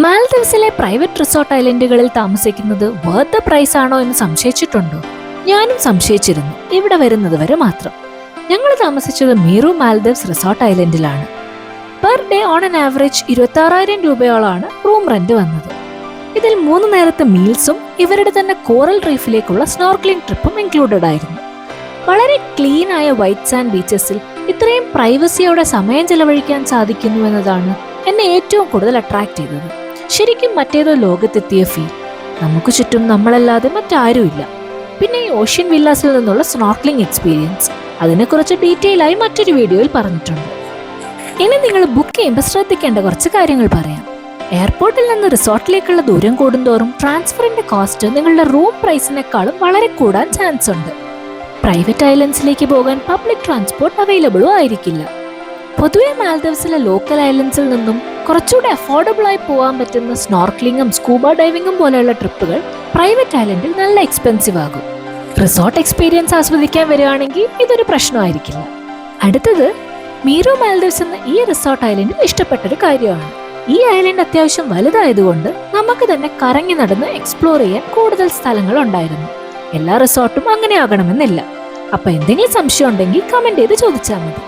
മാൽദീവ്സിലെ private resort ഐലൻഡുകളിൽ താമസിക്കുന്നത് worth the price ആണോ എന്ന് സംശയിച്ചിട്ടുണ്ടോ? ഞാനും സംശയിച്ചിരുന്നു, ഇവിടെ വരുന്നത് വരെ മാത്രം. ഞങ്ങൾ താമസിച്ചത് മീറു മാൽദീവ്സ് റിസോർട്ട് ഐലൻഡിലാണ്. Per day on an average 26,000 രൂപയോളാണ് റൂം റെന്റ് വന്നത്. ഇതിൽ 3 നേരത്തെ മീൽസും ഇവരുടെ തന്നെ കോറൽ റീഫിലേക്കുള്ള സ്നോർക്ലിംഗ് ട്രിപ്പും ഇൻക്ലൂഡഡ് ആയിരുന്നു. വളരെ ക്ലീൻ ആയ വൈറ്റ് സാൻഡ് ബീച്ചസിൽ ഇത്രയും പ്രൈവസിയോടെ സമയം ചെലവഴിക്കാൻ സാധിക്കുന്നു എന്നതാണ് എന്നെ ഏറ്റവും കൂടുതൽ അട്രാക്ട് ചെയ്തത്. ശരിക്കും മറ്റേതോ ലോകത്തെത്തിയ ഫീൽ. നമുക്ക് ചുറ്റും നമ്മളല്ലാതെ മറ്റാരുമില്ല. പിന്നെ ഈ ഓഷ്യൻ വില്ലാസിൽ നിന്നുള്ള സ്നോർക്ലിംഗ് എക്സ്പീരിയൻസ്, അതിനെക്കുറിച്ച് ഡീറ്റെയിൽ ആയി മറ്റൊരു വീഡിയോയിൽ പറഞ്ഞിട്ടുണ്ട്. ഇനി നിങ്ങൾ ബുക്ക് ചെയ്യുമ്പോൾ ശ്രദ്ധിക്കേണ്ട കുറച്ച് കാര്യങ്ങൾ പറയാം. എയർപോർട്ടിൽ നിന്ന് റിസോർട്ടിലേക്കുള്ള ദൂരം കൂടുന്തോറും ട്രാൻസ്ഫറിന്റെ കോസ്റ്റ് നിങ്ങളുടെ റൂം പ്രൈസിനേക്കാളും വളരെ കൂടാൻ ചാൻസ് ഉണ്ട്. പ്രൈവറ്റ് ഐലൻഡ്സിലേക്ക് പോകാൻ പബ്ലിക് ട്രാൻസ്പോർട്ട് അവൈലബിളും ആയിരിക്കില്ല. പൊതുവെ മാൽദീവ്സിലെ ലോക്കൽ ഐലൻഡ്സിൽ നിന്നും കുറച്ചുകൂടി അഫോർഡബിൾ ആയി പോകാൻ പറ്റുന്ന സ്നോർക്ലിംഗും സ്കൂബ ഡൈവിംഗും പോലെയുള്ള ട്രിപ്പുകൾ പ്രൈവറ്റ് ഐലൻഡിൽ നല്ല എക്സ്പെൻസീവ് ആകും. റിസോർട്ട് എക്സ്പീരിയൻസ് ആസ്വദിക്കാൻ വരികയാണെങ്കിൽ ഇതൊരു പ്രശ്നമായിരിക്കില്ല. അടുത്തത്, മീറു മാൽദീവ്സ് എന്ന ഈ റിസോർട്ട് ഐലൻഡിൽ ഇഷ്ടപ്പെട്ടൊരു കാര്യമാണ്. ഈ ഐലൻഡ് അത്യാവശ്യം വലുതായതുകൊണ്ട് നമുക്ക് തന്നെ കറങ്ങി നടന്ന് എക്സ്പ്ലോർ ചെയ്യാൻ കൂടുതൽ സ്ഥലങ്ങൾ ഉണ്ടായിരുന്നു. എല്ലാ റിസോർട്ടും അങ്ങനെ ആകണമെന്നില്ല. അപ്പൊ എന്തെങ്കിലും സംശയം ഉണ്ടെങ്കിൽ കമന്റ് ചെയ്ത് ചോദിച്ചാൽ മതി.